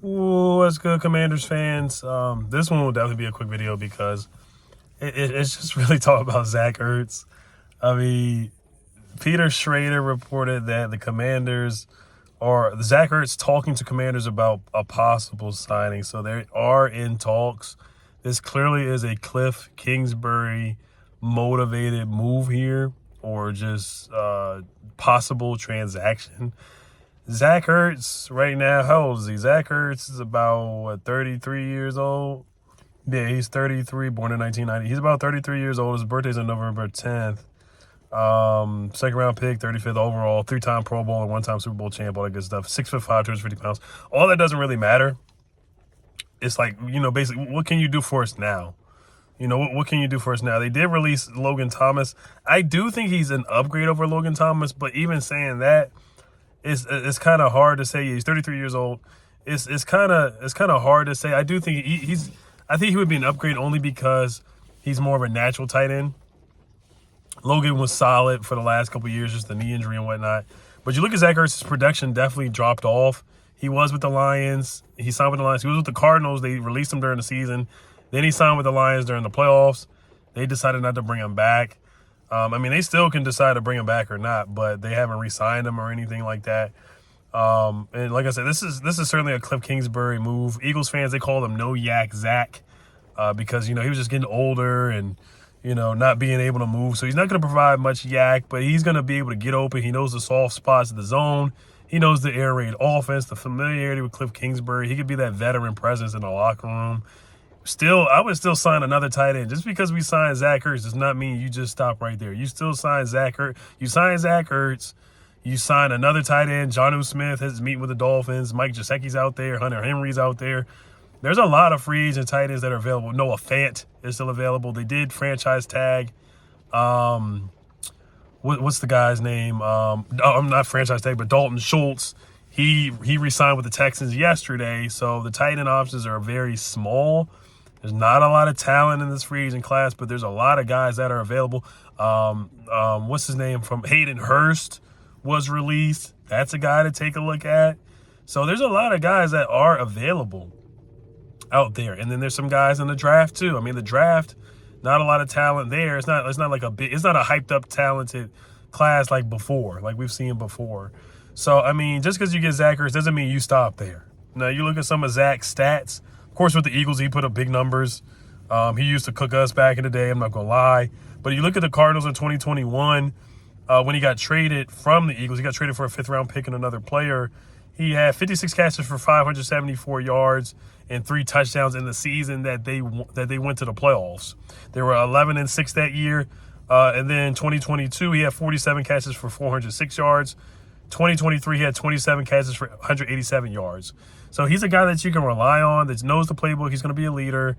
Ooh, what's good, Commanders fans? This one will definitely be a quick video because it's just really talking about Zach Ertz. I mean, Peter Schrager reported that the Commanders or Zack Ertz talking to Commanders about a possible signing. So they are in talks. This clearly is a Cliff Kingsbury motivated move here, or just possible transaction. Zack Ertz right now, how old is he? Zack Ertz is about 33 years old. Yeah, he's 33, born in 1990. He's about 33 years old. His birthday's on November 10th. Second round pick, 35th overall, 3-time Pro Bowl and 1-time Super Bowl champ, all that good stuff. 6'5", 250 pounds. All that doesn't really matter. It's like, basically, what can you do for us now? What can you do for us now? They did release Logan Thomas. I do think he's an upgrade over Logan Thomas, but even saying that, it's kind of hard to say. He's 33 years old. It's kind of hard to say. I do think I think he would be an upgrade only because he's more of a natural tight end. Logan was solid for the last couple of years, just the knee injury and whatnot. But you look at Zack Ertz's production, definitely dropped off. He was with the Lions. He signed with the Lions. He was with the Cardinals. They released him during the season. Then he signed with the Lions during the playoffs. They decided not to bring him back. They still can decide to bring him back or not, but they haven't re-signed him or anything like that. And like I said, this is certainly a Cliff Kingsbury move. Eagles fans, they call him No Yak Zach because, he was just getting older and, not being able to move. So he's not going to provide much yak, but he's going to be able to get open. He knows the soft spots of the zone. He knows the air raid offense, the familiarity with Cliff Kingsbury. He could be that veteran presence in the locker room. Still, I would still sign another tight end. Just because we signed Zack Ertz does not mean you just stop right there. You still sign Zack Ertz. You sign Zack Ertz. You sign another tight end. Jonnu Smith is meeting with the Dolphins. Mike Gesicki's out there. Hunter Henry's out there. There's a lot of free agent tight ends that are available. Noah Fant is still available. They did franchise tag. What's the guy's name? I'm not franchise tag, but Dalton Schultz. He re-signed with the Texans yesterday. So the tight end options are very small. There's not a lot of talent in this free agent class, but there's a lot of guys that are available. What's his name? From Hayden Hurst was released. That's a guy to take a look at. So there's a lot of guys that are available out there. And then there's some guys in the draft too. The draft, not a lot of talent there. It's not like it's not a hyped up talented class like before, like we've seen before. So, just because you get Zack Ertz doesn't mean you stop there. Now, you look at some of Zach's stats. Of course, with the Eagles, he put up big numbers. He used to cook us back in the day, I'm not going to lie. But you look at the Cardinals in 2021, when he got traded from the Eagles, he got traded for a 5th-round pick and another player. He had 56 catches for 574 yards and 3 touchdowns in the season that they went to the playoffs. They were 11-6 that year. And then 2022, he had 47 catches for 406 yards. 2023, he had 27 catches for 187 yards. So he's a guy that you can rely on, that knows the playbook. He's going to be a leader.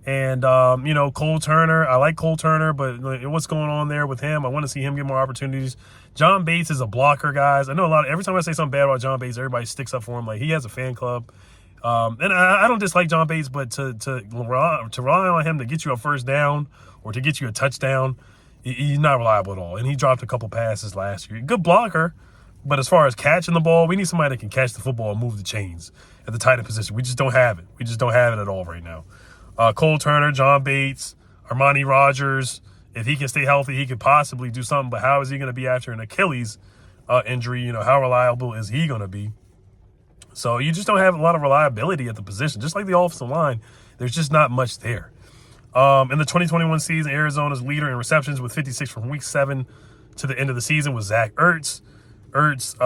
And, Cole Turner, I like Cole Turner, but what's going on there with him? I want to see him get more opportunities. John Bates is a blocker, guys. I know every time I say something bad about John Bates, everybody sticks up for him. Like, he has a fan club. And I don't dislike John Bates, but to rely on him to get you a first down or to get you a touchdown, he's not reliable at all. And he dropped a couple passes last year. Good blocker. But as far as catching the ball, we need somebody that can catch the football and move the chains at the tight end position. We just don't have it. We just don't have it at all right now. Cole Turner, John Bates, Armani Rogers, if he can stay healthy, he could possibly do something. But how is he going to be after an Achilles injury? How reliable is he going to be? So you just don't have a lot of reliability at the position. Just like the offensive line, there's just not much there. In the 2021 season, Arizona's leader in receptions with 56 from week 7 to the end of the season was Zack Ertz. Ertz,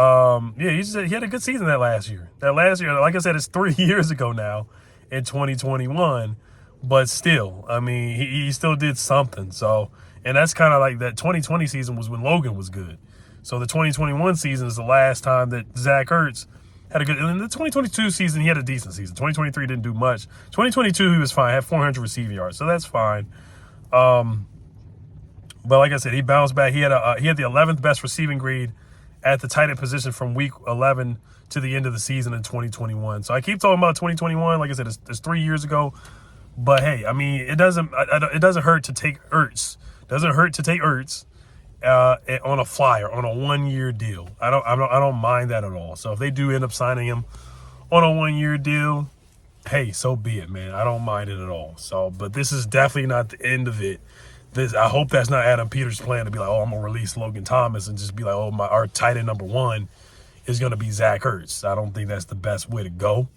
he had a good season that last year. Like I said, it's 3 years ago now in 2021, but still, he still did something. So, and that's kind of like that 2020 season was when Logan was good. So the 2021 season is the last time that Zack Ertz had a good, and in the 2022 season, he had a decent season. 2023 didn't do much. 2022, he was fine, had 400 receiving yards, so that's fine. But like I said, he bounced back. He had the 11th best receiving grade at the tight end position from week 11 to the end of the season in 2021. So I keep talking about 2021. Like I said, it's 3 years ago. But hey, it doesn't hurt to take Ertz. Doesn't hurt to take Ertz on a flyer on a 1-year deal. I don't mind that at all. So if they do end up signing him on a 1-year deal, hey, so be it, man. I don't mind it at all. So, but this is definitely not the end of it. I hope that's not Adam Peters' plan to be like, oh, I'm gonna release Logan Thomas and just be like, oh, our tight end number 1 is gonna be Zack Ertz. I don't think that's the best way to go.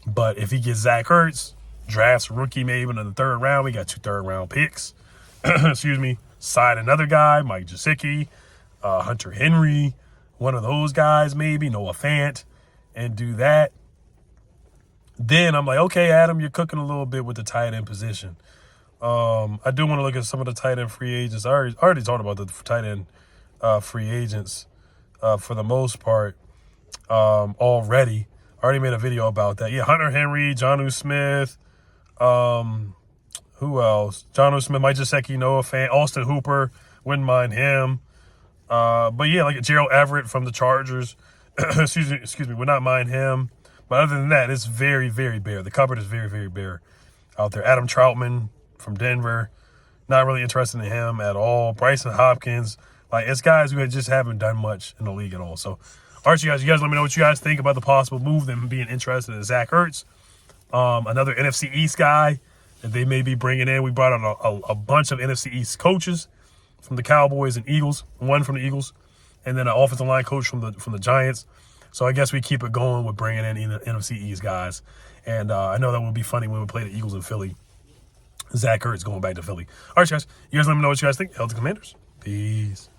But if he gets Zack Ertz, drafts rookie maybe in the 3rd round, we got 2 3rd-round picks. Excuse me. Sign another guy, Mike Gesicki, Hunter Henry, one of those guys maybe, Noah Fant, and do that. Then I'm like, okay, Adam, you're cooking a little bit with the tight end position. I do want to look at some of the tight end free agents. I already talked about the tight end free agents for the most part already. I already made a video about that. Yeah, Hunter Henry, Jonnu Smith, who else? Jonnu Smith, Mike Gesicki, Noah Fant, Austin Hooper, wouldn't mind him. But yeah, like Gerald Everett from the Chargers, excuse me, would not mind him. But other than that, it's very, very bare. The cupboard is very, very bare out there. Adam Troutman from Denver, not really interested in him at all. Bryson Hopkins, like it's guys who just haven't done much in the league at all. So, all right, you guys let me know what you guys think about the possible move, them being interested in Zack Ertz. Another NFC East guy that they may be bringing in. We brought on a bunch of NFC East coaches from the Cowboys and Eagles, one from the Eagles, and then an offensive line coach from the Giants. So I guess we keep it going with bringing in NFC East guys. And I know that would be funny when we play the Eagles in Philly. Zack Ertz going back to Philly. All right, guys. You guys let me know what you guys think. Hell to Commanders. Peace.